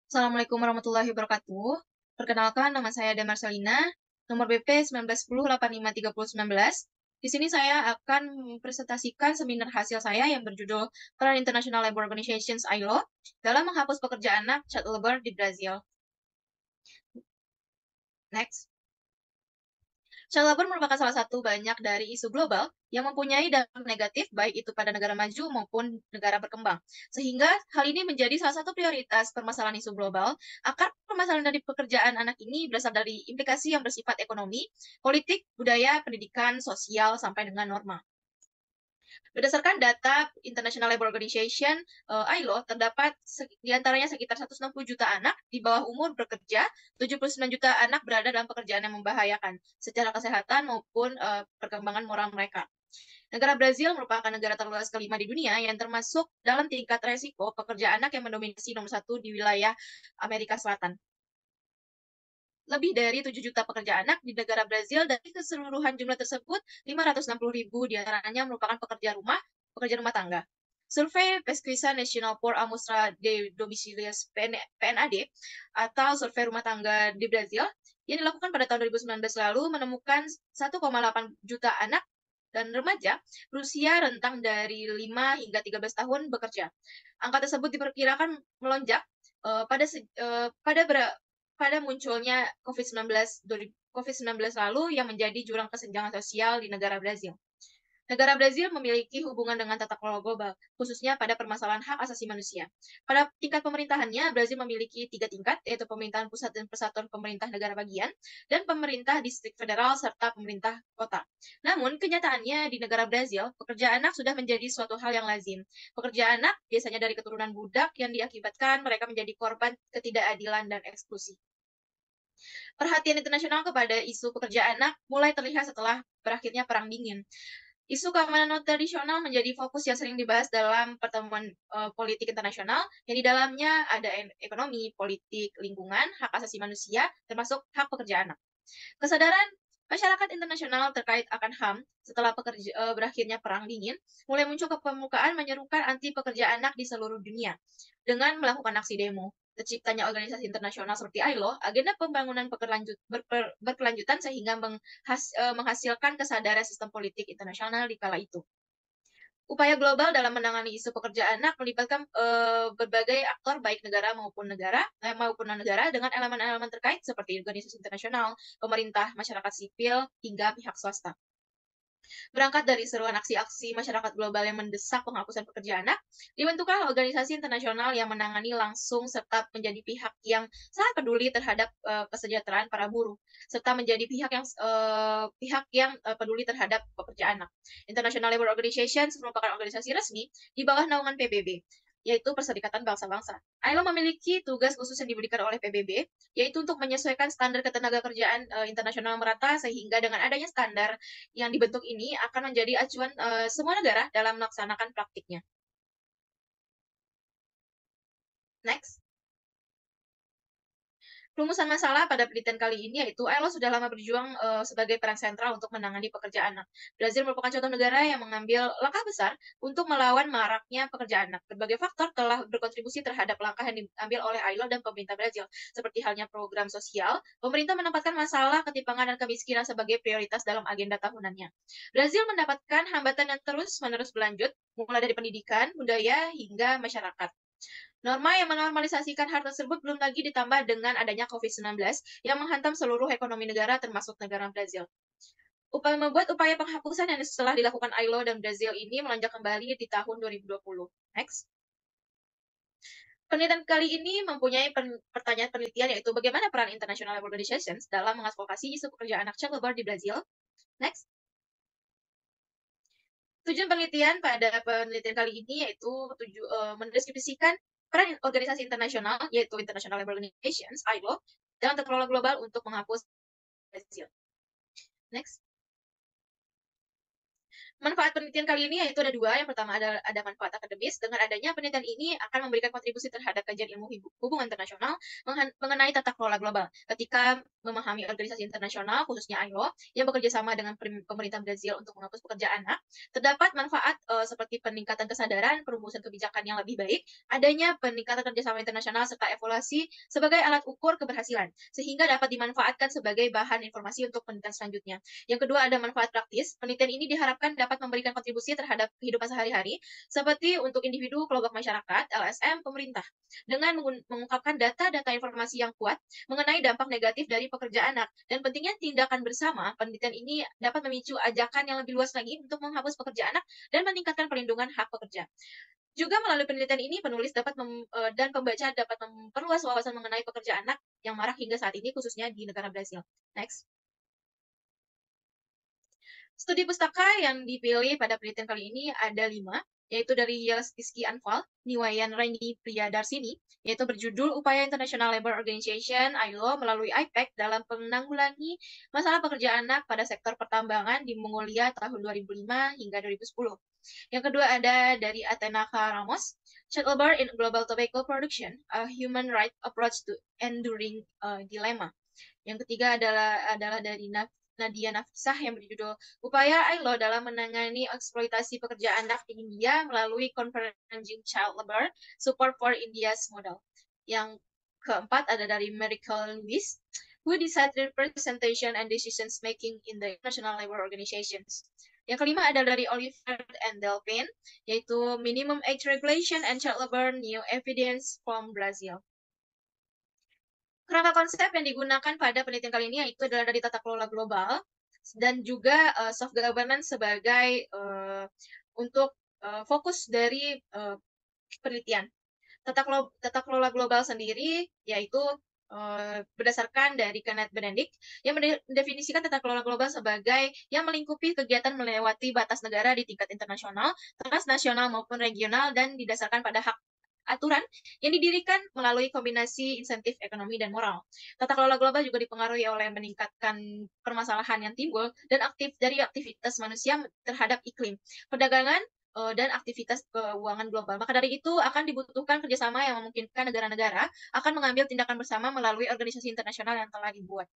Assalamualaikum warahmatullahi wabarakatuh. Perkenalkan, nama saya Ade Marcelina, nomor BP 1910853019. Di sini saya akan mempresentasikan seminar hasil saya yang berjudul Peran International Labour Organizations ILO dalam menghapus pekerjaan anak child labor di Brazil. Next. Child labor merupakan salah satu banyak dari isu global yang mempunyai dampak negatif baik itu pada negara maju maupun negara berkembang. Sehingga hal ini menjadi salah satu prioritas permasalahan isu global. Akar permasalahan dari pekerjaan anak ini berasal dari implikasi yang bersifat ekonomi, politik, budaya, pendidikan, sosial, sampai dengan norma. Berdasarkan data International Labour Organization (ILO), terdapat di antaranya sekitar 160 juta anak di bawah umur bekerja, 79 juta anak berada dalam pekerjaan yang membahayakan secara kesehatan maupun perkembangan moral mereka. Negara Brazil merupakan negara terluas kelima di dunia yang termasuk dalam tingkat resiko pekerja anak yang mendominasi nomor satu di wilayah Amerika Selatan. Lebih dari 7 juta pekerja anak di negara Brazil, dari keseluruhan jumlah tersebut, 560.000 diantaranya merupakan pekerja rumah tangga. Survei Pesquisa Nacional por Amostra de Domicilios PNAD atau survei rumah tangga di Brazil yang dilakukan pada tahun 2019 lalu menemukan 1,8 juta anak dan remaja berusia rentang dari 5 hingga 13 tahun bekerja. Angka tersebut diperkirakan melonjak pada munculnya COVID-19 lalu yang menjadi jurang kesenjangan sosial di negara Brazil. Negara Brazil memiliki hubungan dengan tata kelola global, khususnya pada permasalahan hak asasi manusia. Pada tingkat pemerintahannya, Brazil memiliki 3 tingkat, yaitu pemerintahan pusat dan persatuan pemerintah negara bagian, dan pemerintah distrik federal, serta pemerintah kota. Namun, kenyataannya di negara Brazil, pekerja anak sudah menjadi suatu hal yang lazim. Pekerja anak biasanya dari keturunan budak yang diakibatkan mereka menjadi korban ketidakadilan dan eksklusi. Perhatian internasional kepada isu pekerja anak mulai terlihat setelah berakhirnya Perang Dingin. Isu keamanan non-tradisional menjadi fokus yang sering dibahas dalam pertemuan politik internasional, yang di dalamnya ada ekonomi, politik, lingkungan, hak asasi manusia, termasuk hak pekerja anak. Kesadaran masyarakat internasional terkait akan HAM setelah berakhirnya Perang Dingin mulai muncul ke permukaan menyerukan anti pekerja anak di seluruh dunia dengan melakukan aksi demo. Terciptanya organisasi internasional seperti ILO, agenda pembangunan berkelanjutan sehingga menghasilkan kesadaran sistem politik internasional di kala itu. Upaya global dalam menangani isu pekerja anak melibatkan berbagai aktor baik negara maupun non-negara dengan elemen-elemen terkait seperti organisasi internasional, pemerintah, masyarakat sipil, hingga pihak swasta. Berangkat dari seruan aksi-aksi masyarakat global yang mendesak penghapusan pekerja anak, dibentuklah organisasi internasional yang menangani langsung serta menjadi pihak yang sangat peduli terhadap kesejahteraan para buruh, serta menjadi pihak yang peduli terhadap pekerja anak. International Labour Organization merupakan organisasi resmi di bawah naungan PBB, yaitu Perserikatan Bangsa-Bangsa. ILO memiliki tugas khusus yang diberikan oleh PBB, yaitu untuk menyesuaikan standar ketenagakerjaan internasional merata, sehingga dengan adanya standar yang dibentuk ini akan menjadi acuan semua negara dalam melaksanakan praktiknya. Next. Rumusan masalah pada penelitian kali ini yaitu ILO sudah lama berjuang sebagai peran sentral untuk menangani pekerja anak. Brazil merupakan contoh negara yang mengambil langkah besar untuk melawan maraknya pekerja anak. Berbagai faktor telah berkontribusi terhadap langkah yang diambil oleh ILO dan pemerintah Brazil, seperti halnya program sosial. Pemerintah menempatkan masalah ketimpangan dan kemiskinan sebagai prioritas dalam agenda tahunannya. Brazil mendapatkan hambatan yang terus-menerus berlanjut, mulai dari pendidikan, budaya, hingga masyarakat. Norma yang menormalisasikan hal tersebut belum lagi ditambah dengan adanya COVID-19 yang menghantam seluruh ekonomi negara termasuk negara Brazil. Membuat upaya penghapusan yang setelah dilakukan ILO dan Brazil ini melonjak kembali di tahun 2020. Next. Penelitian kali ini mempunyai pertanyaan penelitian yaitu bagaimana peran International Labour Organizations dalam mengadvokasi isu pekerja anak child labor di Brazil. Next. Tujuan penelitian pada penelitian kali ini yaitu mendeskripsikan peran organisasi internasional, yaitu International Labour Organizations, ILO, dalam tata kelola global untuk menghapus Brazil. Next. Manfaat penelitian kali ini yaitu ada dua. Yang pertama ada manfaat akademis. Dengan adanya penelitian ini akan memberikan kontribusi terhadap kajian ilmu hubungan internasional mengenai tata kelola global. Ketika memahami organisasi internasional, khususnya ILO, yang bekerja sama dengan pemerintah Brazil untuk menghapus pekerjaan anak, terdapat manfaat seperti peningkatan kesadaran, perumusan kebijakan yang lebih baik, adanya peningkatan kerjasama internasional, serta evaluasi sebagai alat ukur keberhasilan, sehingga dapat dimanfaatkan sebagai bahan informasi untuk penelitian selanjutnya. Yang kedua ada manfaat praktis. Penelitian ini diharapkan dapat memberikan kontribusi terhadap kehidupan sehari-hari, seperti untuk individu, kelompok masyarakat, LSM, pemerintah, dengan mengungkapkan data-data informasi yang kuat mengenai dampak negatif dari pekerja anak. Dan pentingnya tindakan bersama, penelitian ini dapat memicu ajakan yang lebih luas lagi untuk menghapus pekerja anak dan meningkatkan perlindungan hak pekerja. Juga melalui penelitian ini, penulis dan pembaca dapat memperluas wawasan mengenai pekerja anak yang marak hingga saat ini, khususnya di negara Brasil. Next. Studi pustaka yang dipilih pada penelitian kali ini ada 5, yaitu dari Yelstiski Anfal, Niwayan Raini Priyadarsini, yaitu berjudul Upaya International Labour Organization ILO melalui IPEC dalam menanggulangi masalah pekerja anak pada sektor pertambangan di Mongolia tahun 2005 hingga 2010. Yang kedua ada dari Athena K. Ramos, Child Labour in Global Tobacco Production, a Human Right Approach to Enduring Dilemma. Yang ketiga adalah dari Nadia Nafisah yang berjudul Upaya ILO dalam menangani eksploitasi pekerja anak di India melalui Converging Child Labor, Support for India's Model. Yang keempat ada dari Miracle Lewis, Who Decide Representation and Decisions Making in the International Labour Organizations. Yang kelima adalah dari Oliver and Delphin, yaitu Minimum Age Regulation and Child Labor, New Evidence from Brazil. Kerangka konsep yang digunakan pada penelitian kali ini yaitu adalah dari tata kelola global dan juga soft governance sebagai untuk fokus dari penelitian. Tata kelola global sendiri yaitu berdasarkan dari Kenneth Benedict yang mendefinisikan tata kelola global sebagai yang melingkupi kegiatan melewati batas negara di tingkat internasional, transnasional maupun regional dan didasarkan pada hak aturan yang didirikan melalui kombinasi insentif ekonomi dan moral. Tata kelola global juga dipengaruhi oleh meningkatkan permasalahan yang timbul dan dari aktivitas manusia terhadap iklim, perdagangan, dan aktivitas keuangan global. Maka dari itu akan dibutuhkan kerjasama yang memungkinkan negara-negara akan mengambil tindakan bersama melalui organisasi internasional yang telah dibuat.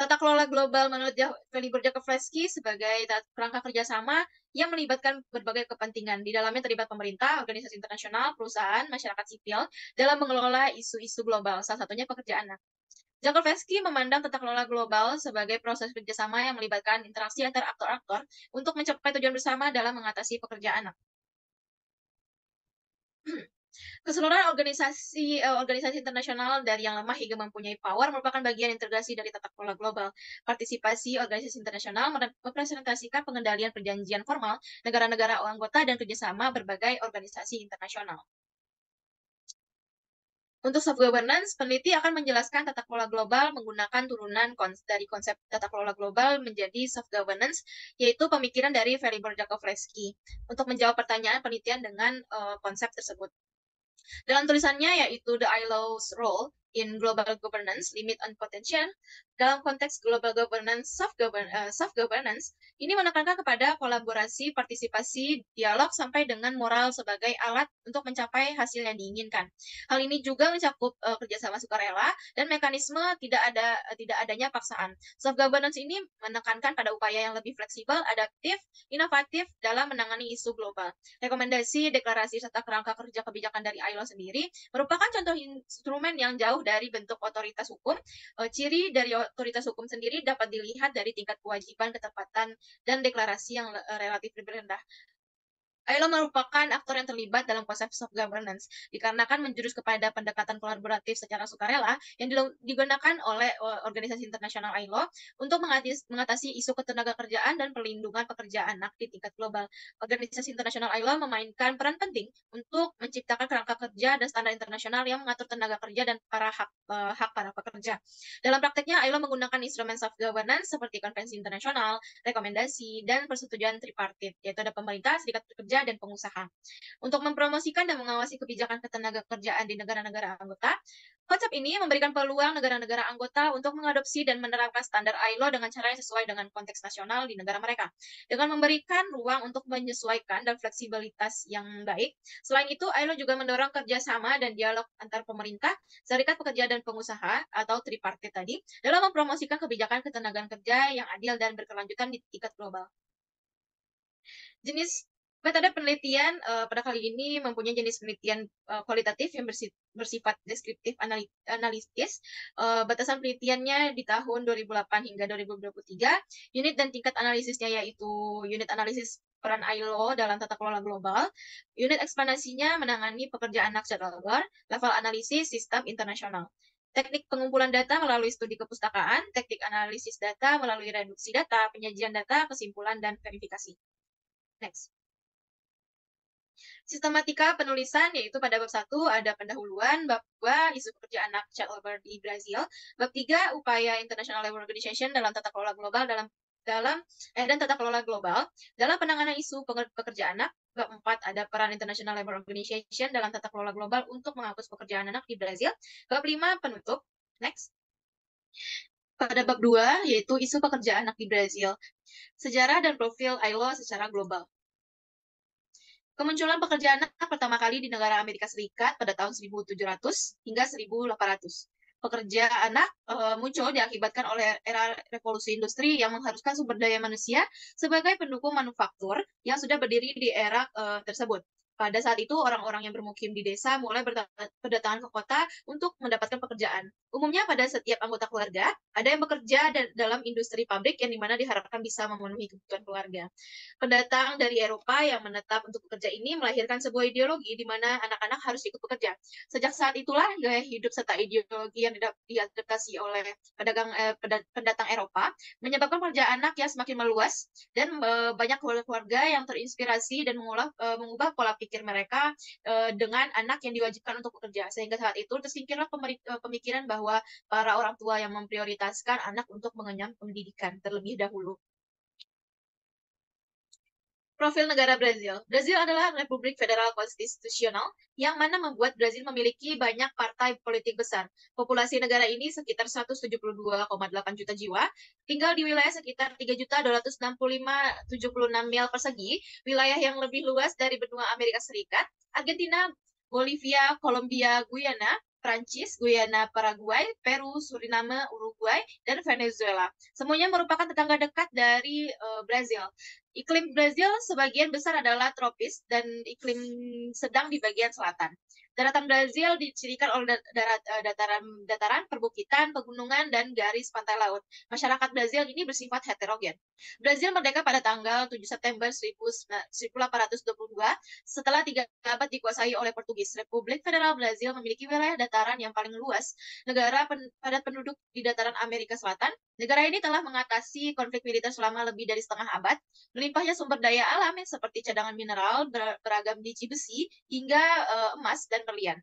Tata kelola global menurut Felibor Jakubowski sebagai kerangka kerjasama yang melibatkan berbagai kepentingan. Di dalamnya terlibat pemerintah, organisasi internasional, perusahaan, masyarakat sipil dalam mengelola isu-isu global, salah satunya pekerjaan anak. Jakubowski memandang tata kelola global sebagai proses kerjasama yang melibatkan interaksi antar aktor-aktor untuk mencapai tujuan bersama dalam mengatasi pekerjaan anak. Keseluruhan organisasi internasional dari yang lemah hingga mempunyai power merupakan bagian integrasi dari tata kelola global. Partisipasi organisasi internasional merepresentasikan pengendalian perjanjian formal negara-negara anggota dan kerjasama berbagai organisasi internasional. Untuk soft governance, peneliti akan menjelaskan tata kelola global menggunakan turunan dari konsep tata kelola global menjadi soft governance, yaitu pemikiran dari Felibor Jakubowski untuk menjawab pertanyaan penelitian dengan konsep tersebut. Dalam tulisannya yaitu The ILO's Role in Global Governance, Limit and Potential, dalam konteks global governance, soft governance, ini menekankan kepada kolaborasi, partisipasi, dialog, sampai dengan moral sebagai alat untuk mencapai hasil yang diinginkan. Hal ini juga mencakup kerjasama sukarela dan mekanisme tidak adanya paksaan. Soft governance ini menekankan pada upaya yang lebih fleksibel, adaptif, inovatif dalam menangani isu global. Rekomendasi, deklarasi, serta kerangka kerja kebijakan dari ILO sendiri merupakan contoh instrumen yang jauh dari bentuk otoritas hukum. Ciri dari otoritas hukum sendiri dapat dilihat dari tingkat kewajiban, ketepatan, dan deklarasi yang relatif lebih rendah. ILO merupakan aktor yang terlibat dalam konsep soft governance, dikarenakan menjurus kepada pendekatan kolaboratif secara sukarela yang digunakan oleh organisasi internasional ILO untuk mengatasi isu ketenagakerjaan dan perlindungan pekerja anak di tingkat global. Organisasi internasional ILO memainkan peran penting untuk menciptakan kerangka kerja dan standar internasional yang mengatur tenaga kerja dan hak para pekerja. Dalam prakteknya, ILO menggunakan instrumen soft governance seperti konvensi internasional, rekomendasi, dan persetujuan tripartit, yaitu ada pemerintah, serikat pekerja, pekerja dan pengusaha. Untuk mempromosikan dan mengawasi kebijakan ketenagakerjaan di negara-negara anggota, konsep ini memberikan peluang negara-negara anggota untuk mengadopsi dan menerapkan standar ILO dengan cara yang sesuai dengan konteks nasional di negara mereka, dengan memberikan ruang untuk menyesuaikan dan fleksibilitas yang baik. Selain itu, ILO juga mendorong kerjasama dan dialog antar pemerintah, serikat pekerja dan pengusaha atau tripartit tadi, dalam mempromosikan kebijakan ketenagaan kerja yang adil dan berkelanjutan di tingkat global. Jenis metode penelitian pada kali ini mempunyai jenis penelitian kualitatif yang bersifat deskriptif analitis. Batasan penelitiannya di tahun 2008 hingga 2023. Unit dan tingkat analisisnya yaitu unit analisis peran ILO dalam tata kelola global. Unit eksplanasinya menangani pekerjaan anak secara global, level analisis sistem internasional. Teknik pengumpulan data melalui studi kepustakaan, teknik analisis data melalui reduksi data, penyajian data, kesimpulan, dan verifikasi. Next. Sistematika penulisan yaitu pada bab 1 ada pendahuluan, bab 2 isu pekerja anak child labor di Brazil, bab 3 upaya International Labour Organization dalam tata kelola global dan tata kelola global dalam penanganan isu pekerja anak, bab 4 ada peran International Labour Organization dalam tata kelola global untuk menghapus pekerjaan anak di Brazil, bab 5 penutup. Next. Pada bab 2 yaitu isu pekerja anak di Brazil, sejarah dan profil ILO secara global. Kemunculan pekerja anak pertama kali di negara Amerika Serikat pada tahun 1700 hingga 1800. Pekerja anak muncul diakibatkan oleh era revolusi industri yang mengharuskan sumber daya manusia sebagai pendukung manufaktur yang sudah berdiri di era tersebut. Pada saat itu, orang-orang yang bermukim di desa mulai berdatangan ke kota untuk mendapatkan pekerjaan. Umumnya pada setiap anggota keluarga, ada yang bekerja dalam industri pabrik yang dimana diharapkan bisa memenuhi kebutuhan keluarga. Pendatang dari Eropa yang menetap untuk bekerja ini melahirkan sebuah ideologi di mana anak-anak harus ikut bekerja. Sejak saat itulah gaya hidup serta ideologi yang diadaptasi oleh pendatang Eropa menyebabkan pekerja anak yang semakin meluas dan banyak keluarga yang terinspirasi dan mengubah pola pikir mereka dengan anak yang diwajibkan untuk bekerja. Sehingga saat itu tersingkirlah pemikiran bahwa para orang tua yang memprioritaskan anak untuk mengenyam pendidikan terlebih dahulu. Profil negara Brazil. Brazil adalah republik federal konstitusional yang mana membuat Brazil memiliki banyak partai politik besar. Populasi negara ini sekitar 172,8 juta jiwa, tinggal di wilayah sekitar 3.265.076 mil persegi, wilayah yang lebih luas dari benua Amerika Serikat, Argentina, Bolivia, Kolombia, Guyana, Prancis, Guyana, Paraguay, Peru, Suriname, Uruguay, dan Venezuela. Semuanya merupakan tetangga dekat dari Brazil. Iklim Brazil sebagian besar adalah tropis dan iklim sedang di bagian selatan. Daratan Brazil dicirikan oleh dataran, perbukitan, pegunungan, dan garis pantai laut. Masyarakat Brazil ini bersifat heterogen. Brazil merdeka pada tanggal 7 September 1822 setelah 3 abad dikuasai oleh Portugis. Republik Federal Brazil memiliki wilayah dataran yang paling luas, negara padat penduduk di dataran Amerika Selatan. Negara ini telah mengatasi konflik militer selama lebih dari setengah abad. Melimpahnya sumber daya alam seperti cadangan mineral, beragam biji besi, hingga emas dan berlian.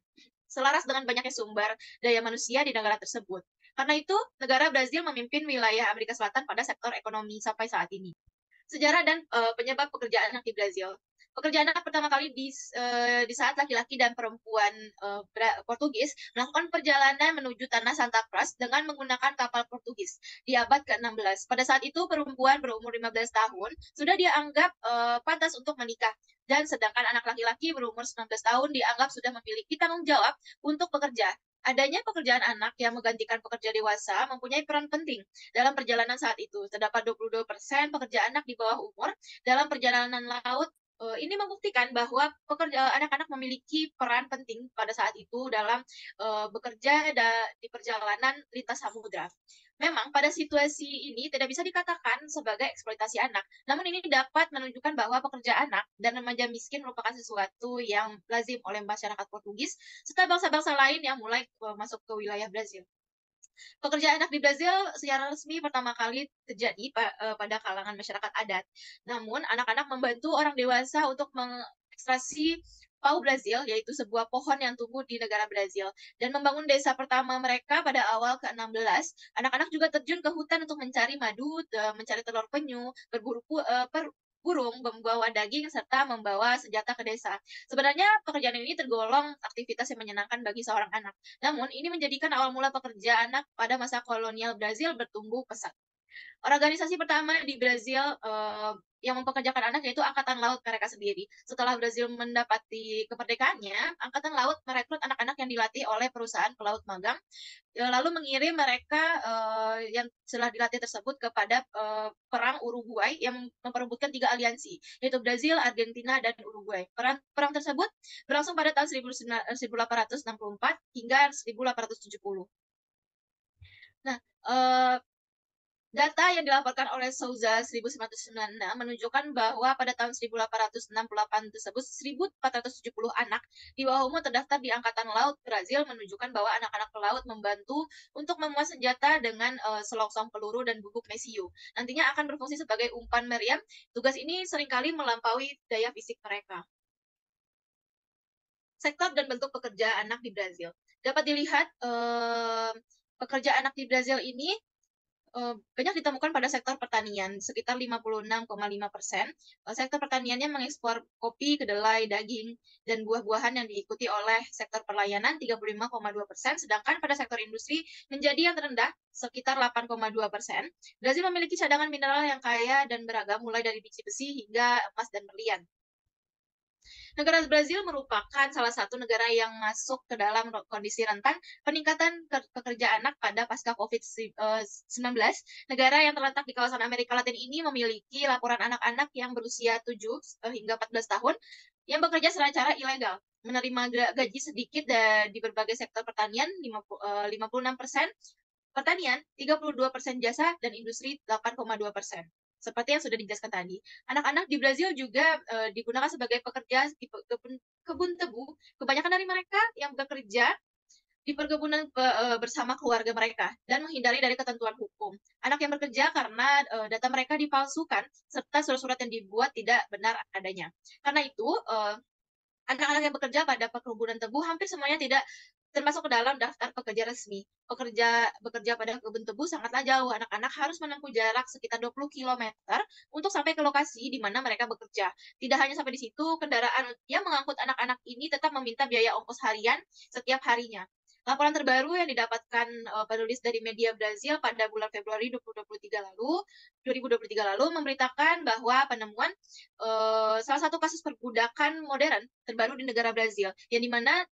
Selaras dengan banyaknya sumber daya manusia di negara tersebut. Karena itu, negara Brazil memimpin wilayah Amerika Selatan pada sektor ekonomi sampai saat ini. Sejarah dan penyebab pekerjaan anak di Brazil. Pekerjaan anak pertama kali di saat laki-laki dan perempuan Portugis melakukan perjalanan menuju tanah Santa Cruz dengan menggunakan kapal Portugis di abad ke-16. Pada saat itu perempuan berumur 15 tahun sudah dianggap pantas untuk menikah, dan sedangkan anak laki-laki berumur 19 tahun dianggap sudah memiliki tanggung jawab untuk bekerja. Adanya pekerjaan anak yang menggantikan pekerja dewasa mempunyai peran penting dalam perjalanan saat itu. Terdapat 22% pekerja anak di bawah umur dalam perjalanan laut. Ini membuktikan bahwa anak-anak memiliki peran penting pada saat itu dalam bekerja di perjalanan lintas samudra. Memang pada situasi ini tidak bisa dikatakan sebagai eksploitasi anak, namun ini dapat menunjukkan bahwa pekerja anak dan remaja miskin merupakan sesuatu yang lazim oleh masyarakat Portugis serta bangsa-bangsa lain yang mulai masuk ke wilayah Brazil. Pekerjaan anak di Brazil secara resmi pertama kali terjadi pada kalangan masyarakat adat. Namun, anak-anak membantu orang dewasa untuk mengekstraksi pau Brazil, yaitu sebuah pohon yang tumbuh di negara Brazil, dan membangun desa pertama mereka pada awal ke-16. Anak-anak juga terjun ke hutan untuk mencari madu, mencari telur penyu, burung, membawa daging, serta membawa senjata ke desa. Sebenarnya pekerjaan ini tergolong aktivitas yang menyenangkan bagi seorang anak. Namun, ini menjadikan awal mula pekerja anak pada masa kolonial Brazil bertumbuh pesat. Organisasi pertama di Brazil, yang mempekerjakan anak yaitu Angkatan Laut mereka sendiri. Setelah Brazil mendapati kemerdekaannya, Angkatan Laut merekrut anak-anak yang dilatih oleh perusahaan pelaut magang, lalu mengirim mereka, yang setelah dilatih tersebut kepada, perang Uruguay yang memperebutkan 3 aliansi, yaitu Brazil, Argentina, dan Uruguay. Perang perang tersebut berlangsung pada tahun 1864 hingga 1870. Nah, data yang dilaporkan oleh Souza 1996 menunjukkan bahwa pada tahun 1868 tersebut 1.470 anak di bawah umur terdaftar di Angkatan Laut Brazil, menunjukkan bahwa anak-anak pelaut membantu untuk memuat senjata dengan selongsong peluru dan bubuk mesiu. Nantinya akan berfungsi sebagai umpan meriam. Tugas ini seringkali melampaui daya fisik mereka. Sektor dan bentuk pekerja anak di Brazil. Dapat dilihat pekerja anak di Brazil ini banyak ditemukan pada sektor pertanian, sekitar 56,5%. Sektor pertaniannya mengekspor kopi, kedelai, daging, dan buah-buahan yang diikuti oleh sektor perlayanan 35,2%, sedangkan pada sektor industri menjadi yang terendah sekitar 8,2%. Brazil memiliki cadangan mineral yang kaya dan beragam, mulai dari biji besi hingga emas dan berlian. Negara Brazil merupakan salah satu negara yang masuk ke dalam kondisi rentan peningkatan pekerja anak pada pasca COVID-19. Negara yang terletak di kawasan Amerika Latin ini memiliki laporan anak-anak yang berusia 7 hingga 14 tahun yang bekerja secara ilegal, menerima gaji sedikit di berbagai sektor pertanian, 56%, pertanian 32% jasa, dan industri 8,2%. Seperti yang sudah dijelaskan tadi, anak-anak di Brazil juga digunakan sebagai pekerja di kebun tebu. Kebanyakan dari mereka yang bekerja di perkebunan bersama keluarga mereka dan menghindari dari ketentuan hukum. Anak yang bekerja karena data mereka dipalsukan serta surat-surat yang dibuat tidak benar adanya. Karena itu, anak-anak yang bekerja pada perkebunan tebu hampir semuanya tidak termasuk ke dalam daftar pekerja resmi. Bekerja pada kebun tebu sangatlah jauh. Anak-anak harus menempuh jarak sekitar 20 kilometer untuk sampai ke lokasi di mana mereka bekerja. Tidak hanya sampai di situ, kendaraan yang mengangkut anak-anak ini tetap meminta biaya ongkos harian setiap harinya. Laporan terbaru yang didapatkan penulis dari media Brazil pada bulan Februari 2023 lalu memberitakan bahwa penemuan salah satu kasus perbudakan modern terbaru di negara Brazil, yang dimana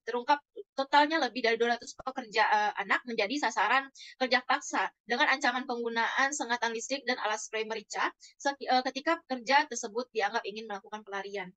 terungkap totalnya lebih dari 200 pekerja anak menjadi sasaran kerja paksa dengan ancaman penggunaan sengatan listrik dan alat spray merica ketika pekerja tersebut dianggap ingin melakukan pelarian.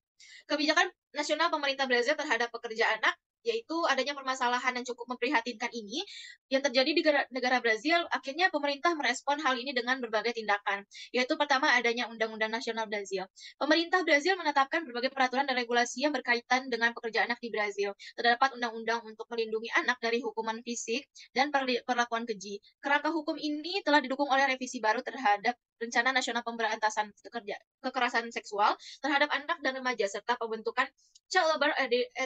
Kebijakan nasional pemerintah Brazil terhadap pekerja anak, yaitu adanya permasalahan yang cukup memprihatinkan ini yang terjadi di negara Brazil. Akhirnya pemerintah merespon hal ini dengan berbagai tindakan, yaitu pertama adanya Undang-Undang Nasional Brazil. Pemerintah Brazil menetapkan berbagai peraturan dan regulasi yang berkaitan dengan pekerja anak di Brazil. Terdapat undang-undang untuk melindungi anak dari hukuman fisik dan perlakuan keji. Kerangka hukum ini telah didukung oleh revisi baru terhadap Rencana Nasional Pemberantasan Kekerasan Seksual terhadap Anak dan Remaja, serta pembentukan Child Labor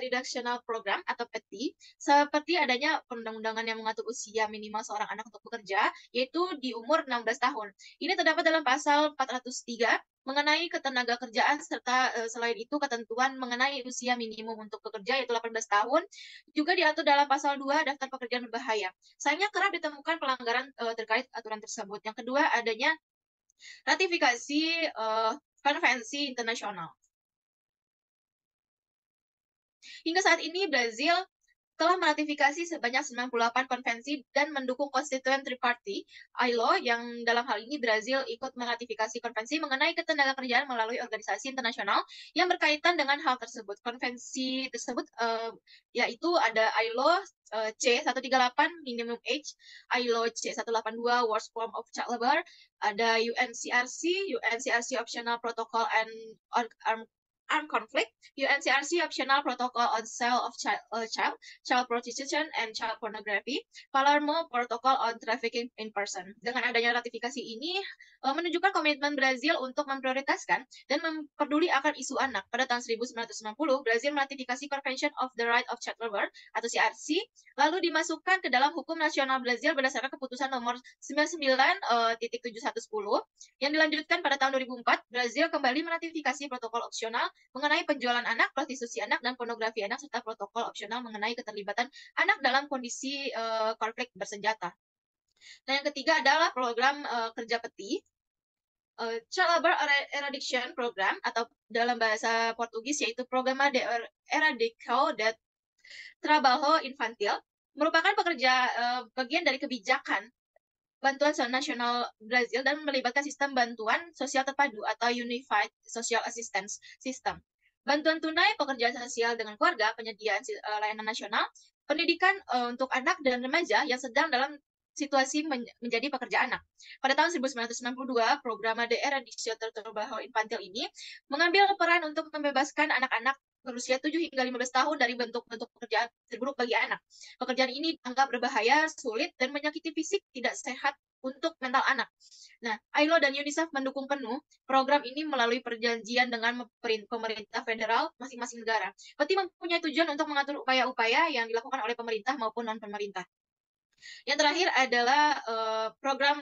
Reduction Program atau PETI, seperti adanya perundang-undangan yang mengatur usia minimal seorang anak untuk bekerja, yaitu di umur 16 tahun. Ini terdapat dalam pasal 403 mengenai ketenaga kerjaan, serta selain itu ketentuan mengenai usia minimum untuk bekerja yaitu 18 tahun juga diatur dalam pasal 2 daftar pekerjaan berbahaya. Sayangnya kerap ditemukan pelanggaran terkait aturan tersebut. Yang kedua, adanya ratifikasi konvensi internasional. Hingga saat ini Brazil telah meratifikasi sebanyak 98 konvensi dan mendukung Constituent Triparty ILO, yang dalam hal ini Brazil ikut meratifikasi konvensi mengenai ketenagakerjaan melalui organisasi internasional yang berkaitan dengan hal tersebut. Konvensi tersebut yaitu ada ILO C138 Minimum Age, ILO C182 Worst Form of Child Labor, ada UNCRC Optional Protocol and Armed Conflict, UNCRC Optional Protocol on Sale of Child Prostitution and Child Pornography, Palermo Protocol on Trafficking in Person. Dengan adanya ratifikasi ini menunjukkan komitmen Brazil untuk memprioritaskan dan memperduli akan isu anak. Pada tahun 1990, Brazil meratifikasi Convention of the Right of Child Labor atau CRC, lalu dimasukkan ke dalam hukum nasional Brazil berdasarkan keputusan nomor 99.7110 yang dilanjutkan pada tahun 2004. Brazil kembali meratifikasi protokol opsional mengenai penjualan anak, prostitusi anak, dan pornografi anak, serta protokol opsional mengenai keterlibatan anak dalam kondisi konflik bersenjata. Nah, yang ketiga adalah program kerja peti. Child Labor Eradication Program atau dalam bahasa Portugis yaitu Programa de Erradicação de Trabalho Infantil merupakan bagian dari kebijakan bantuan nasional Brazil dan melibatkan sistem bantuan sosial terpadu atau Unified Social Assistance System. Bantuan tunai, pekerjaan sosial dengan keluarga, penyediaan layanan nasional, pendidikan untuk anak dan remaja yang sedang dalam situasi menjadi pekerja anak. Pada tahun 1992, Programa de Erradicação de Trabalho Infantil ini mengambil peran untuk membebaskan anak-anak berusia 7 hingga 15 tahun dari bentuk-bentuk pekerjaan terburuk bagi anak. Pekerjaan ini dianggap berbahaya, sulit, dan menyakiti fisik tidak sehat untuk mental anak. Nah, ILO dan UNICEF mendukung penuh program ini melalui perjanjian dengan pemerintah federal masing-masing negara. Peti mempunyai tujuan untuk mengatur upaya-upaya yang dilakukan oleh pemerintah maupun non-pemerintah. Yang terakhir adalah program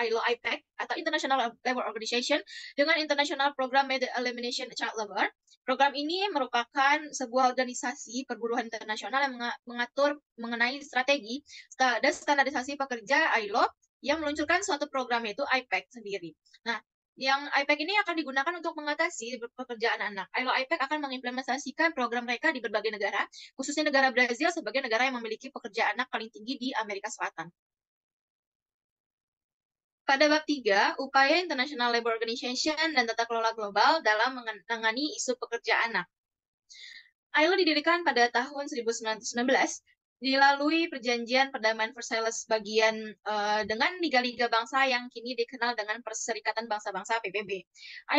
ILO IPEC atau International Labour Organization dengan International Program Made Elimination Child Labor. Program ini merupakan sebuah organisasi perburuan internasional yang mengatur mengenai strategi dan standarisasi pekerja ILO yang meluncurkan suatu program yaitu IPEC sendiri. Nah, yang IPEC ini akan digunakan untuk mengatasi pekerjaan anak. ILO IPEC akan mengimplementasikan program mereka di berbagai negara, khususnya negara Brazil sebagai negara yang memiliki pekerja anak paling tinggi di Amerika Selatan. Pada bab 3, upaya International Labour Organization dan tata kelola global dalam menangani isu pekerja anak. ILO didirikan pada tahun 1919 dilalui perjanjian perdamaian Versailles bagian dengan liga-liga bangsa yang kini dikenal dengan Perserikatan Bangsa-Bangsa PBB.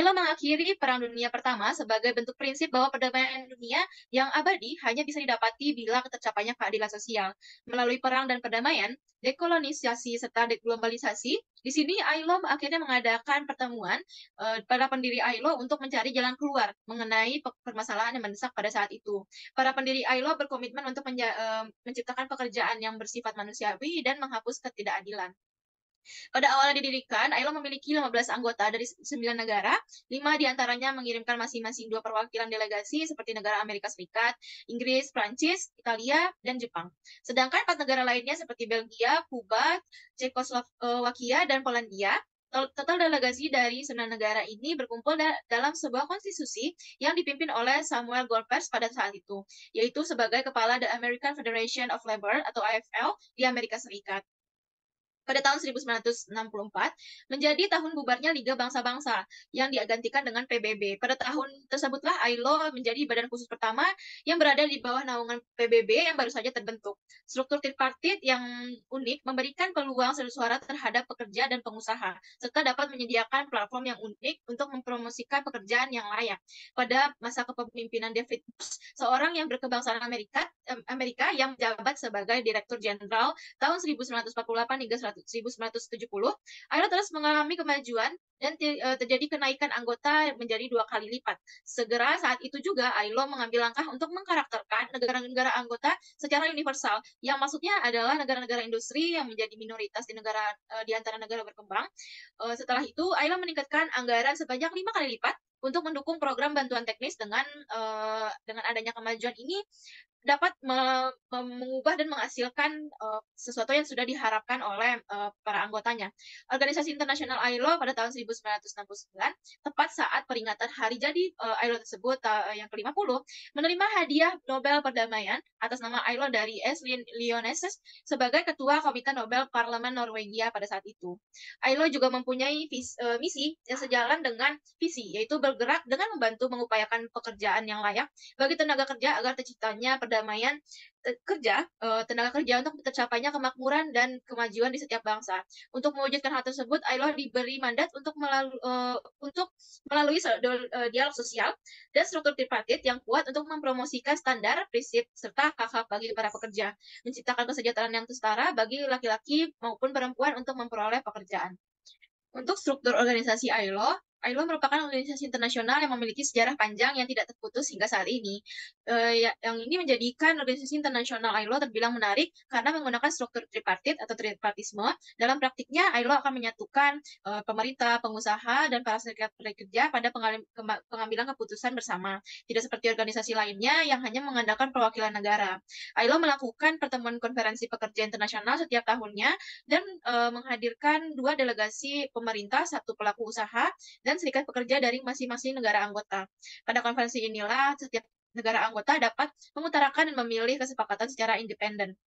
ILO mengakhiri Perang Dunia Pertama sebagai bentuk prinsip bahwa perdamaian dunia yang abadi hanya bisa didapati bila tercapainya keadilan sosial. Melalui perang dan perdamaian, dekolonisasi serta deglobalisasi, di sini ILO akhirnya mengadakan pertemuan para pendiri ILO untuk mencari jalan keluar mengenai permasalahan yang mendesak pada saat itu. Para pendiri ILO berkomitmen untuk menciptakan pekerjaan yang bersifat manusiawi dan menghapus ketidakadilan. Pada awalnya didirikan, ILO memiliki 15 anggota dari 9 negara, 5 diantaranya mengirimkan masing-masing 2 perwakilan delegasi seperti negara Amerika Serikat, Inggris, Prancis, Italia, dan Jepang. Sedangkan 4 negara lainnya seperti Belgia, Kuba, Cekoslowakia, dan Polandia. Total delegasi dari 9 negara ini berkumpul dalam sebuah konstitusi yang dipimpin oleh Samuel Gompers pada saat itu, yaitu sebagai kepala The American Federation of Labor atau AFL di Amerika Serikat. Pada tahun 1964, menjadi tahun bubarnya Liga Bangsa-Bangsa yang digantikan dengan PBB. Pada tahun tersebutlah ILO menjadi badan khusus pertama yang berada di bawah naungan PBB yang baru saja terbentuk. Struktur tripartit yang unik memberikan peluang suara terhadap pekerja dan pengusaha, serta dapat menyediakan platform yang unik untuk mempromosikan pekerjaan yang layak. Pada masa kepemimpinan David Bush, seorang yang berkebangsaan Amerika yang menjabat sebagai Direktur Jenderal tahun 1948 hingga 1970, ILO terus mengalami kemajuan dan terjadi kenaikan anggota menjadi 2 kali lipat. Segera saat itu juga ILO mengambil langkah untuk mengkarakterkan negara-negara anggota secara universal, yang maksudnya adalah negara-negara industri yang menjadi minoritas di antara negara berkembang. Setelah itu, ILO meningkatkan anggaran sebanyak 5 kali lipat untuk mendukung program bantuan teknis. Dengan adanya kemajuan ini dapat mengubah dan menghasilkan sesuatu yang sudah diharapkan oleh para anggotanya. Organisasi internasional ILO pada tahun 1969, tepat saat peringatan hari jadi ILO tersebut yang ke-50, menerima hadiah Nobel Perdamaian atas nama ILO dari S. Leoneses sebagai Ketua Komite Nobel Parlemen Norwegia pada saat itu. ILO juga mempunyai misi yang sejalan dengan visi, yaitu bergerak dengan membantu mengupayakan pekerjaan yang layak bagi tenaga kerja agar terciptanya perdamaian tenaga kerja untuk tercapainya kemakmuran dan kemajuan di setiap bangsa. Untuk mewujudkan hal tersebut, ILO diberi mandat untuk melalui dialog sosial dan struktur tripartit yang kuat untuk mempromosikan standar, prinsip, serta hak-hak bagi para pekerja, menciptakan kesejahteraan yang setara bagi laki-laki maupun perempuan untuk memperoleh pekerjaan. Untuk struktur organisasi ILO merupakan organisasi internasional yang memiliki sejarah panjang yang tidak terputus hingga saat ini. Yang ini menjadikan organisasi internasional ILO terbilang menarik karena menggunakan struktur tripartit atau tripartisme. Dalam praktiknya, ILO akan menyatukan pemerintah, pengusaha, dan para serikat pekerja pada pengambilan keputusan bersama. Tidak seperti organisasi lainnya yang hanya mengandalkan perwakilan negara. ILO melakukan pertemuan konferensi pekerja internasional setiap tahunnya dan menghadirkan 2 delegasi pemerintah, 1 pelaku usaha, dan serikat pekerja dari masing-masing negara anggota. Pada konferensi inilah setiap negara anggota dapat mengutarakan dan memilih kesepakatan secara independen.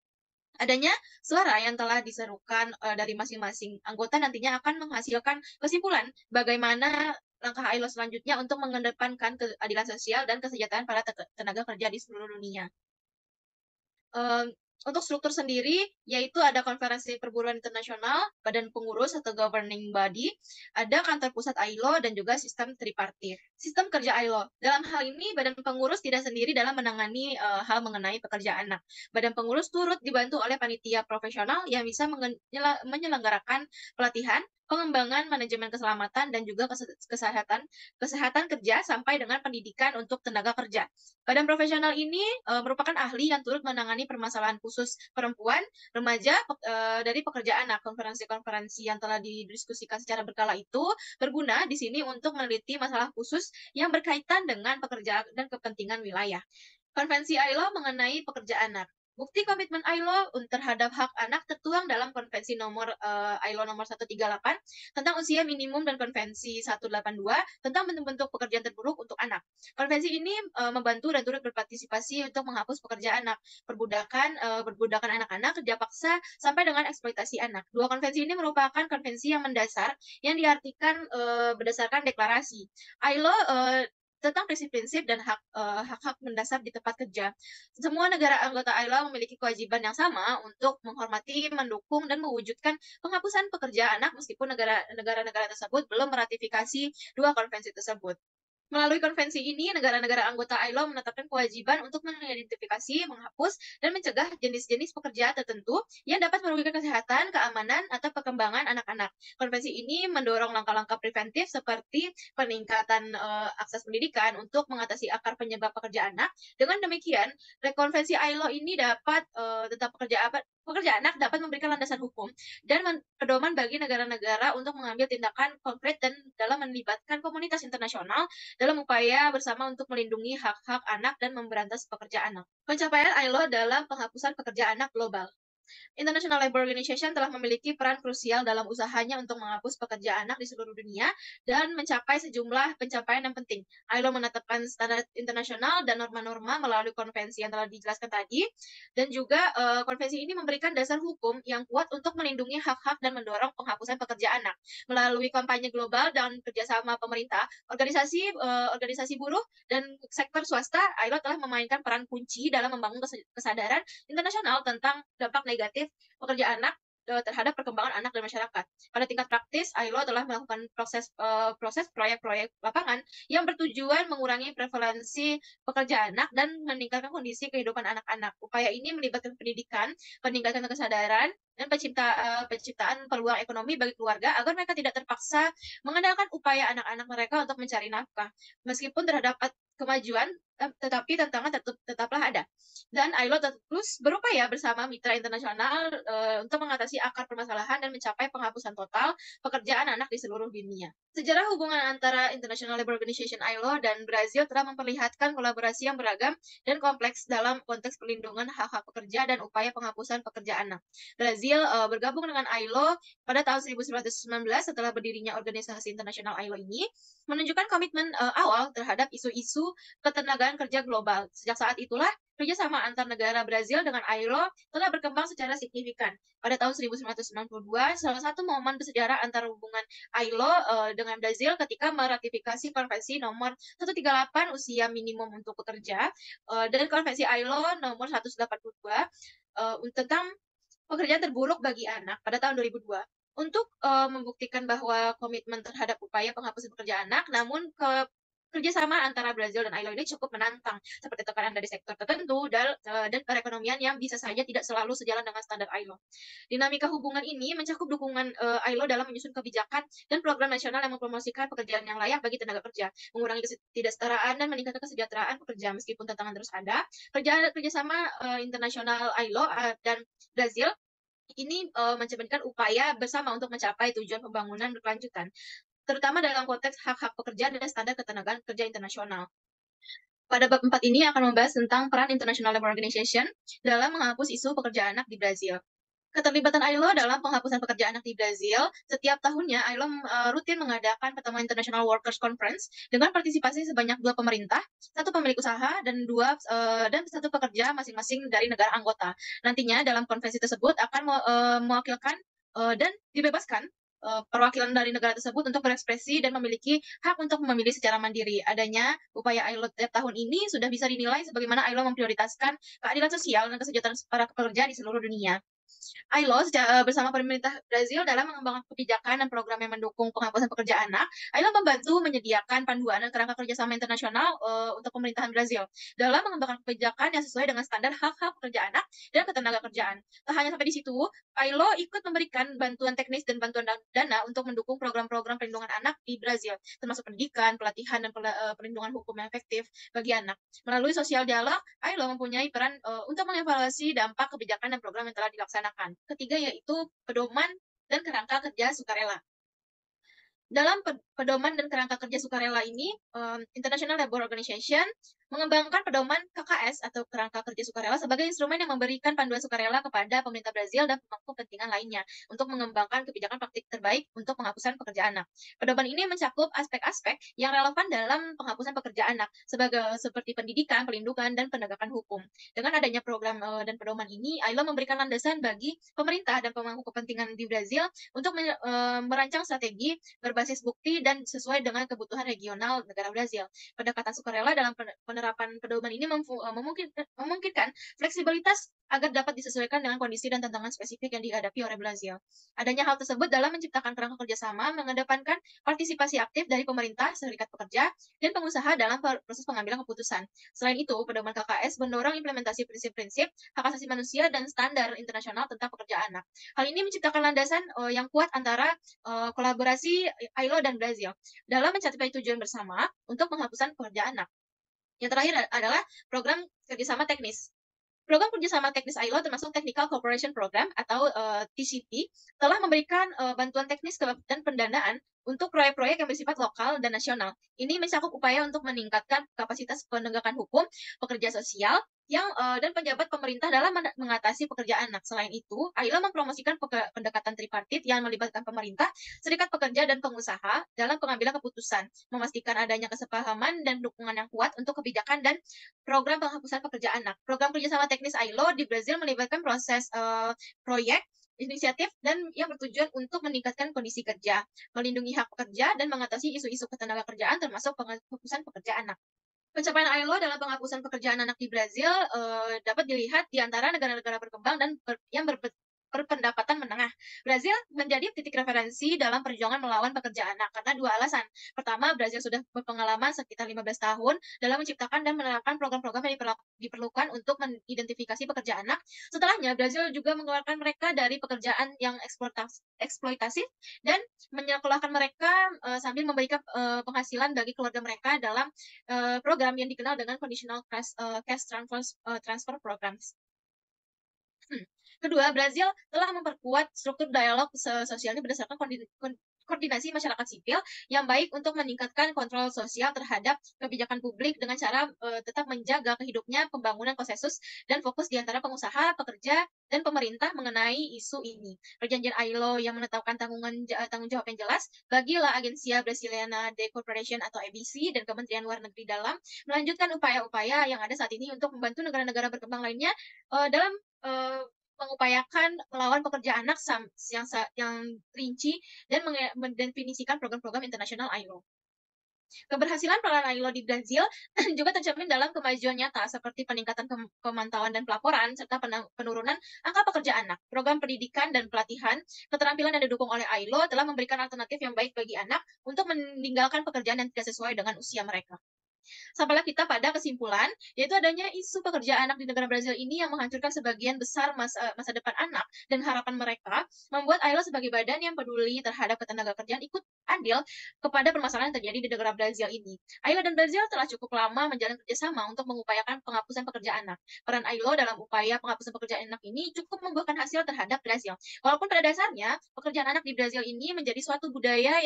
Adanya suara yang telah diserukan dari masing-masing anggota nantinya akan menghasilkan kesimpulan bagaimana langkah ILO selanjutnya untuk mengedepankan keadilan sosial dan kesejahteraan para tenaga kerja di seluruh dunia. Untuk struktur sendiri, yaitu ada Konferensi Perburuan Internasional, Badan Pengurus atau Governing Body, ada kantor pusat ILO, dan juga sistem tripartit. Sistem kerja ILO. Dalam hal ini, Badan Pengurus tidak sendiri dalam menangani hal mengenai pekerjaan anak. Badan Pengurus turut dibantu oleh panitia profesional yang bisa menyelenggarakan pelatihan, pengembangan manajemen keselamatan, dan juga kesehatan kerja sampai dengan pendidikan untuk tenaga kerja. Badan profesional ini merupakan ahli yang turut menangani permasalahan khusus perempuan, remaja, dari pekerjaan. Nah, konferensi-konferensi yang telah didiskusikan secara berkala itu berguna di sini untuk meneliti masalah khusus yang berkaitan dengan pekerjaan dan kepentingan wilayah. Konvensi ILO mengenai pekerja anak. Bukti komitmen ILO terhadap hak anak tertuang dalam Konvensi ILO nomor 138 tentang usia minimum dan Konvensi 182 tentang bentuk-bentuk pekerjaan terburuk untuk anak. Konvensi ini membantu dan turut berpartisipasi untuk menghapus pekerjaan anak, perbudakan anak-anak, kerja paksa, sampai dengan eksploitasi anak. Dua konvensi ini merupakan konvensi yang mendasar yang diartikan berdasarkan deklarasi. ILO tentang prinsip-prinsip dan hak-hak mendasar di tempat kerja. Semua negara anggota ILO memiliki kewajiban yang sama untuk menghormati, mendukung, dan mewujudkan penghapusan pekerja anak meskipun negara-negara tersebut belum meratifikasi dua konvensi tersebut. Melalui konvensi ini, negara-negara anggota ILO menetapkan kewajiban untuk mengidentifikasi, menghapus, dan mencegah jenis-jenis pekerjaan tertentu yang dapat merugikan kesehatan, keamanan, atau perkembangan anak-anak. Konvensi ini mendorong langkah-langkah preventif seperti peningkatan akses pendidikan untuk mengatasi akar penyebab pekerja anak. Dengan demikian, konvensi ILO ini dapat tentang pekerja anak dapat memberikan landasan hukum dan pedoman bagi negara-negara untuk mengambil tindakan konkret dan dalam melibatkan komunitas internasional dalam upaya bersama untuk melindungi hak-hak anak dan memberantas pekerja anak. Pencapaian ILO dalam penghapusan pekerja anak global. International Labour Organization telah memiliki peran krusial dalam usahanya untuk menghapus pekerja anak di seluruh dunia dan mencapai sejumlah pencapaian yang penting. ILO menetapkan standar internasional dan norma-norma melalui konvensi yang telah dijelaskan tadi, dan juga konvensi ini memberikan dasar hukum yang kuat untuk melindungi hak-hak dan mendorong penghapusan pekerja anak. Melalui kampanye global dan kerjasama pemerintah, organisasi buruh, dan sektor swasta, ILO telah memainkan peran kunci dalam membangun kesadaran internasional tentang dampak negatif pekerja anak terhadap perkembangan anak dan masyarakat. Pada tingkat praktis, ILO telah melakukan proses proyek-proyek lapangan yang bertujuan mengurangi prevalensi pekerja anak dan meningkatkan kondisi kehidupan anak-anak. Upaya ini melibatkan pendidikan, peningkatan kesadaran, dan penciptaan peluang ekonomi bagi keluarga agar mereka tidak terpaksa mengandalkan upaya anak-anak mereka untuk mencari nafkah. Meskipun terdapat kemajuan, tetapi tantangan tetaplah ada. Dan ILO terus berupaya bersama mitra internasional untuk mengatasi akar permasalahan dan mencapai penghapusan total pekerjaan anak di seluruh dunia. Sejarah hubungan antara International Labour Organization ILO dan Brazil telah memperlihatkan kolaborasi yang beragam dan kompleks dalam konteks perlindungan hak-hak pekerja dan upaya penghapusan pekerja anak. Brazil bergabung dengan ILO pada tahun 1919 setelah berdirinya organisasi internasional ILO ini, menunjukkan komitmen awal terhadap isu-isu ketenagaan kerja global. Sejak saat itulah, kerjasama antar negara Brazil dengan ILO telah berkembang secara signifikan. Pada tahun 1992, salah satu momen bersejarah antara hubungan ILO dengan Brazil ketika meratifikasi Konvensi nomor 138 usia minimum untuk bekerja dan Konvensi ILO nomor 182 tentang pekerjaan terburuk bagi anak pada tahun 2002. Untuk membuktikan bahwa komitmen terhadap upaya penghapusan pekerjaan anak, namun kerjasama antara Brazil dan ILO ini cukup menantang, seperti tekanan dari sektor tertentu dan perekonomian yang bisa saja tidak selalu sejalan dengan standar ILO. Dinamika hubungan ini mencakup dukungan ILO dalam menyusun kebijakan dan program nasional yang mempromosikan pekerjaan yang layak bagi tenaga kerja, mengurangi ketidaksetaraan dan meningkatkan kesejahteraan pekerja. Meskipun tantangan terus ada, kerjasama internasional ILO dan Brazil ini mencerminkan upaya bersama untuk mencapai tujuan pembangunan berkelanjutan, terutama dalam konteks hak-hak pekerja dan standar ketenagaan kerja internasional. Pada bab 4 ini akan membahas tentang peran International Labour Organization dalam menghapus isu pekerja anak di Brazil. Keterlibatan ILO dalam penghapusan pekerja anak di Brazil, setiap tahunnya ILO rutin mengadakan pertemuan International Workers Conference dengan partisipasi sebanyak 2 pemerintah, 1 pemilik usaha, dan 1 pekerja masing-masing dari negara anggota. Nantinya dalam konvensi tersebut akan mewakilkan dan dibebaskan perwakilan dari negara tersebut untuk berekspresi dan memiliki hak untuk memilih secara mandiri. Adanya upaya ILO tiap tahun ini sudah bisa dinilai sebagaimana ILO memprioritaskan keadilan sosial dan kesejahteraan para pekerja di seluruh dunia. ILO bersama pemerintah Brazil dalam mengembangkan kebijakan dan program yang mendukung penghapusan pekerja anak. ILO membantu menyediakan panduan dan kerangka kerjasama internasional untuk pemerintahan Brazil dalam mengembangkan kebijakan yang sesuai dengan standar hak-hak pekerja anak dan ketenaga kerjaan. Tak hanya sampai di situ, ILO ikut memberikan bantuan teknis dan bantuan dana untuk mendukung program-program perlindungan anak di Brazil, termasuk pendidikan, pelatihan, dan perlindungan hukum yang efektif bagi anak. Melalui sosial dialog, ILO mempunyai peran untuk mengevaluasi dampak kebijakan dan program yang telah dilaksanakan. Ketiga yaitu pedoman dan kerangka kerja sukarela. Dalam pedoman dan kerangka kerja sukarela ini, International Labour Organization mengembangkan pedoman KKS atau kerangka kerja sukarela sebagai instrumen yang memberikan panduan sukarela kepada pemerintah Brazil dan pemangku kepentingan lainnya untuk mengembangkan kebijakan praktik terbaik untuk penghapusan pekerja anak. Pedoman ini mencakup aspek-aspek yang relevan dalam penghapusan pekerja anak seperti pendidikan, perlindungan, dan penegakan hukum. Dengan adanya program dan pedoman ini, ILO memberikan landasan bagi pemerintah dan pemangku kepentingan di Brazil untuk merancang strategi berbasis bukti dan sesuai dengan kebutuhan regional negara Brazil. Pendekatan sukarela dalam penerapan pedoman ini memungkinkan fleksibilitas agar dapat disesuaikan dengan kondisi dan tantangan spesifik yang dihadapi oleh Brazil. Adanya hal tersebut dalam menciptakan kerangka kerjasama mengedepankan partisipasi aktif dari pemerintah, serikat pekerja, dan pengusaha dalam proses pengambilan keputusan. Selain itu, pedoman KKS mendorong implementasi prinsip-prinsip hak asasi manusia dan standar internasional tentang pekerja anak. Hal ini menciptakan landasan yang kuat antara kolaborasi ILO dan Brazil dalam mencapai tujuan bersama untuk penghapusan pekerja anak. Yang terakhir adalah program kerjasama teknis. Program kerjasama teknis ILO termasuk Technical Cooperation Program atau TCP telah memberikan bantuan teknis dan pendanaan untuk proyek-proyek yang bersifat lokal dan nasional. Ini mencakup upaya untuk meningkatkan kapasitas penegakan hukum, pekerja sosial, dan pejabat pemerintah dalam mengatasi pekerjaan anak. Selain itu, ILO mempromosikan pendekatan tripartit yang melibatkan pemerintah, serikat pekerja, dan pengusaha dalam pengambilan keputusan, memastikan adanya kesepahaman dan dukungan yang kuat untuk kebijakan dan program penghapusan pekerja anak. Program kerjasama teknis ILO di Brazil melibatkan proses proyek, inisiatif, dan yang bertujuan untuk meningkatkan kondisi kerja, melindungi hak pekerja, dan mengatasi isu-isu ketenaga kerjaan termasuk penghapusan pekerja anak. Pencapaian ILO dalam penghapusan pekerjaan anak di Brazil dapat dilihat di antara negara-negara berkembang dan yang berpendapatan menengah. Brazil menjadi titik referensi dalam perjuangan melawan pekerja anak karena 2 alasan. Pertama, Brazil sudah berpengalaman sekitar 15 tahun dalam menciptakan dan menerapkan program-program yang diperlukan untuk mengidentifikasi pekerja anak. Setelahnya, Brazil juga mengeluarkan mereka dari pekerjaan yang eksploitatif dan menyekolahkan mereka sambil memberikan penghasilan bagi keluarga mereka dalam program yang dikenal dengan Conditional Cash Transfer Programs. Kedua, Brazil telah memperkuat struktur dialog sosialnya berdasarkan koordinasi masyarakat sipil yang baik untuk meningkatkan kontrol sosial terhadap kebijakan publik dengan cara tetap menjaga hidupnya pembangunan konsensus dan fokus di antara pengusaha, pekerja, dan pemerintah mengenai isu ini. Perjanjian ILO yang menetapkan tanggung jawab yang jelas bagilah Agencia Brasiliana de Cooperación atau ABC dan Kementerian Luar Negeri dalam melanjutkan upaya-upaya yang ada saat ini untuk membantu negara-negara berkembang lainnya dalam eh, mengupayakan melawan pekerja anak yang rinci dan mendefinisikan program-program internasional ILO. Keberhasilan peranan ILO di Brazil juga tercermin dalam kemajuan nyata seperti peningkatan pemantauan dan pelaporan serta penurunan angka pekerja anak. Program pendidikan dan pelatihan keterampilan yang didukung oleh ILO telah memberikan alternatif yang baik bagi anak untuk meninggalkan pekerjaan yang tidak sesuai dengan usia mereka. Sampailah kita pada kesimpulan, yaitu adanya isu pekerja anak di negara Brazil ini yang menghancurkan sebagian besar masa depan anak dan harapan mereka, membuat ILO sebagai badan yang peduli terhadap ketenagakerjaan ikut andil kepada permasalahan yang terjadi di negara Brazil ini. ILO dan Brazil telah cukup lama menjalin kerjasama untuk mengupayakan penghapusan pekerja anak. Peran ILO dalam upaya penghapusan pekerjaan anak ini cukup membuahkan hasil terhadap Brazil. Walaupun pada dasarnya pekerjaan anak di Brazil ini menjadi suatu budaya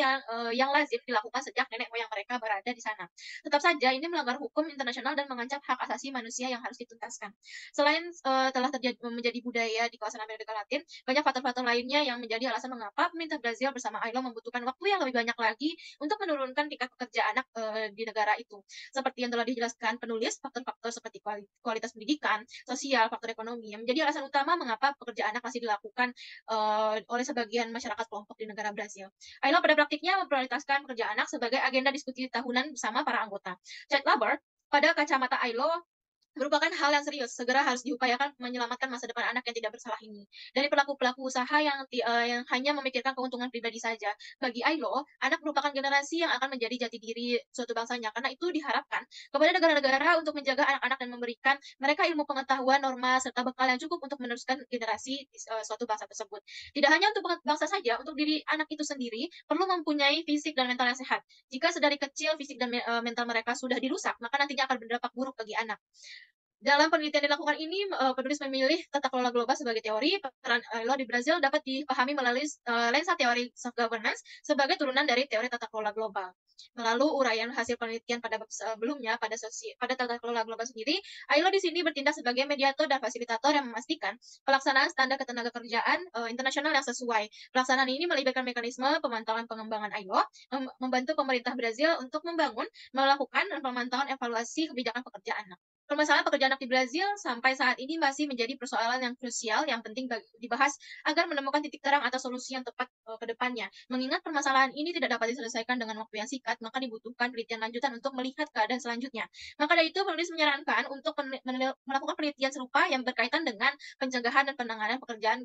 yang lazim dilakukan sejak nenek moyang mereka berada di sana. Tetap saja ini melanggar hukum internasional dan mengancam hak asasi manusia yang harus dituntaskan. Selain telah terjadi menjadi budaya di kawasan Amerika Latin, banyak faktor-faktor lainnya yang menjadi alasan mengapa pemerintah Brazil bersama ILO membutuhkan waktu yang lebih banyak lagi untuk menurunkan tingkat pekerja anak di negara itu. Seperti yang telah dijelaskan penulis, faktor-faktor seperti kualitas pendidikan, sosial, faktor ekonomi yang menjadi alasan utama mengapa pekerja anak masih dilakukan oleh sebagian masyarakat kelompok di negara Brazil. ILO pada praktiknya memprioritaskan pekerja anak sebagai agenda diskusi tahunan bersama para anggota. Child labor pada kacamata ILO merupakan hal yang serius, segera harus diupayakan menyelamatkan masa depan anak yang tidak bersalah ini. Dari pelaku-pelaku usaha yang hanya memikirkan keuntungan pribadi saja. Bagi ILO, anak merupakan generasi yang akan menjadi jati diri suatu bangsanya, karena itu diharapkan kepada negara-negara untuk menjaga anak-anak dan memberikan mereka ilmu pengetahuan, norma, serta bekal yang cukup untuk meneruskan generasi suatu bangsa tersebut. Tidak hanya untuk bangsa saja, untuk diri anak itu sendiri perlu mempunyai fisik dan mental yang sehat. Jika sedari kecil fisik dan mental mereka sudah dirusak, maka nantinya akan berdampak buruk bagi anak. Dalam penelitian yang dilakukan ini, penulis memilih tata kelola global sebagai teori. Peran ILO di Brazil dapat dipahami melalui lensa teori soft governance sebagai turunan dari teori tata kelola global. Melalui uraian hasil penelitian pada bab sebelumnya pada tata kelola global sendiri, ILO di sini bertindak sebagai mediator dan fasilitator yang memastikan pelaksanaan standar ketenagakerjaan internasional yang sesuai. Pelaksanaan ini melibatkan mekanisme pemantauan pengembangan ILO, membantu pemerintah Brazil untuk melakukan pemantauan evaluasi kebijakan pekerjaan. Permasalahan pekerja anak di Brazil sampai saat ini masih menjadi persoalan yang krusial yang penting dibahas agar menemukan titik terang atau solusi yang tepat ke depannya. Mengingat permasalahan ini tidak dapat diselesaikan dengan waktu yang singkat, maka dibutuhkan penelitian lanjutan untuk melihat keadaan selanjutnya. Maka dari itu, penulis menyarankan untuk melakukan penelitian serupa yang berkaitan dengan pencegahan dan penanganan pekerjaan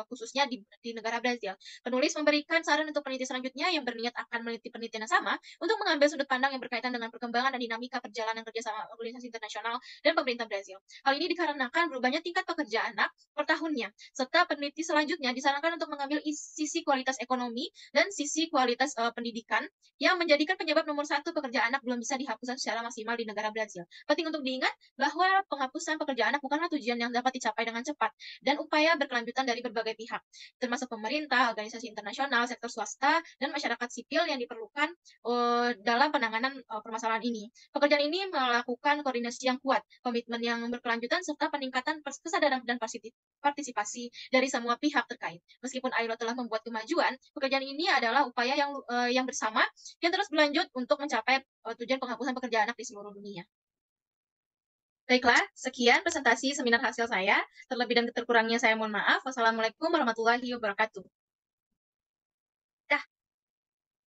khususnya di negara Brazil. Penulis memberikan saran untuk peneliti selanjutnya yang berniat akan meneliti penelitian yang sama untuk mengambil sudut pandang yang berkaitan dengan perkembangan dan dinamika perjalanan kerjasama organisasi internasional dan pemerintah Brazil. Hal ini dikarenakan berubahnya tingkat pekerja anak per tahunnya, serta peneliti selanjutnya disarankan untuk mengambil sisi kualitas ekonomi dan sisi kualitas pendidikan yang menjadikan penyebab nomor satu pekerja anak belum bisa dihapuskan secara maksimal di negara Brazil. Penting untuk diingat bahwa penghapusan pekerja anak bukanlah tujuan yang dapat dicapai dengan cepat dan upaya berkelanjutan dari berbagai pihak, termasuk pemerintah, organisasi internasional, sektor swasta, dan masyarakat sipil yang diperlukan dalam penanganan permasalahan ini. Pekerjaan ini melakukan koordinasi yang kuat, komitmen yang berkelanjutan, serta peningkatan kesadaran dan partisipasi dari semua pihak terkait. Meskipun ILO telah membuat kemajuan, pekerjaan ini adalah upaya yang bersama yang terus berlanjut untuk mencapai tujuan penghapusan pekerja anak di seluruh dunia. Baiklah, sekian presentasi seminar hasil saya. Terlebih dan terkurangnya saya mohon maaf. Wassalamualaikum warahmatullahi wabarakatuh.